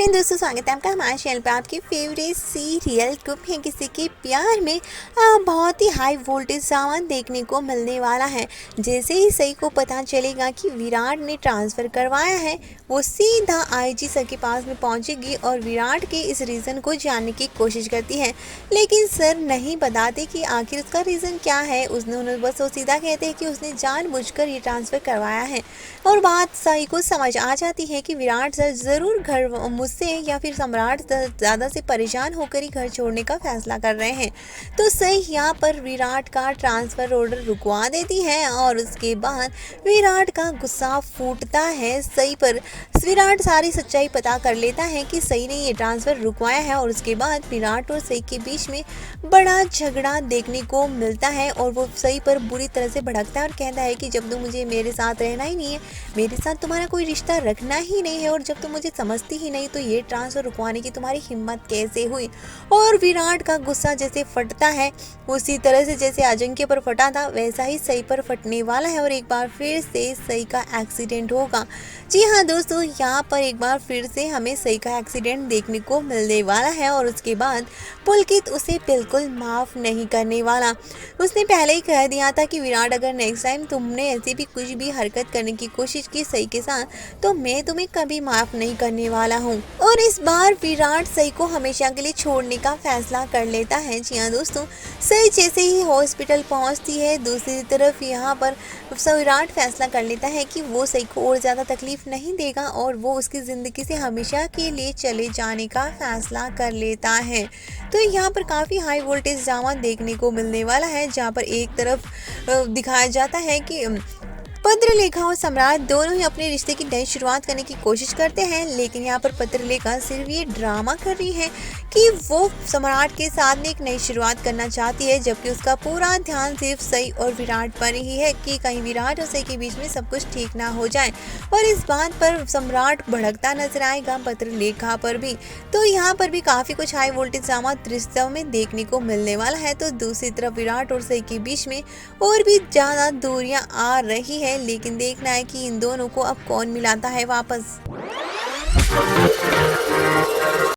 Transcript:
Hello दोस्तों, स्वागत है आपका हमारे चैनल पे। आपके फेवरेट सीरियल गुम है किसी के प्यार में बहुत ही हाई वोल्टेज ड्रामा देखने को मिलने वाला है। जैसे ही सई को पता चलेगा कि विराट ने ट्रांसफ़र करवाया है, वो सीधा आईजी सर के पास में पहुंचेगी और विराट के इस रीज़न को जानने की कोशिश करती है। लेकिन सर नहीं बताते कि आखिर उसका रीज़न क्या है। उन्हें बस वो सीधा कहते हैं कि उसने जानबूझकर ये ट्रांसफ़र करवाया है। और बात सई को समझ आ जाती है कि विराट सर ज़रूर घर मुझसे या फिर सम्राट ज़्यादा से परेशान होकर ही घर छोड़ने का फैसला कर रहे हैं। तो सही यहाँ पर विराट का ट्रांसफ़र ऑर्डर रुकवा देती है और उसके बाद विराट का गुस्सा फूटता है सही पर। विराट सारी सच्चाई पता कर लेता है कि सही ने ये ट्रांसफ़र रुकवाया है और उसके बाद विराट और सही के बीच में बड़ा झगड़ा देखने को मिलता है और वो सही पर बुरी तरह से भड़कता है और कहता है कि जब तुम मुझे मेरे साथ रहना ही नहीं है, मेरे साथ तुम्हारा कोई रिश्ता रखना ही नहीं है और जब तुम मुझे समझती ही नहीं, तो ये ट्रांसफ़र रुकवाने की तुम्हारी हिम्मत कैसे हुई। और विराट का गुस्सा जैसे फटता है, उसी तरह से जैसे अजिंक्य पर फटा था वैसा ही सई पर फटने वाला है और एक बार फिर से सई का एक्सीडेंट होगा। जी हाँ दोस्तों, यहाँ पर एक बार फिर से हमें सई का एक्सीडेंट देखने को मिलने वाला है और उसके बाद पुलकित उसे बिल्कुल माफ़ नहीं करने वाला। उसने पहले ही कह दिया था कि विराट, अगर नेक्स्ट टाइम तुमने ऐसी भी कुछ भी हरकत करने की कोशिश की सई के साथ, तो मैं तुम्हें कभी माफ़ नहीं करने वाला हूँ। और इस बार विराट सई को हमेशा के लिए छोड़ने का फैसला कर लेता है। जी हाँ दोस्तों, सई जैसे ही हॉस्पिटल पहुँचती है, दूसरी तरफ यहाँ पर विराट फैसला कर लेता है कि वो सई को और ज़्यादा तकलीफ नहीं देगा और वो उसकी ज़िंदगी से हमेशा के लिए चले जाने का फैसला कर लेता है। तो यहाँ पर काफ़ी हाई वोल्टेज ड्रामा देखने को मिलने वाला है, जहाँ पर एक तरफ दिखाया जाता है कि पत्रलेखा और सम्राट दोनों ही अपने रिश्ते की नई शुरुआत करने की कोशिश करते हैं, लेकिन यहाँ पर पत्रलेखा सिर्फ ये ड्रामा कर रही है कि वो सम्राट के साथ में एक नई शुरुआत करना चाहती है, जबकि उसका पूरा ध्यान सिर्फ सई और विराट पर ही है कि कहीं विराट और सई के बीच में सब कुछ ठीक ना हो जाए। और इस बात पर सम्राट भड़कता नजर आएगा पत्रलेखा पर भी। तो यहाँ पर भी काफ़ी कुछ हाई वोल्टेज ड्रामा दृश्यों में देखने को मिलने वाला है। तो दूसरी तरफ विराट और सई के बीच में और भी ज़्यादा दूरियाँ आ रही है, लेकिन देखना है कि इन दोनों को अब कौन मिलाता है वापस।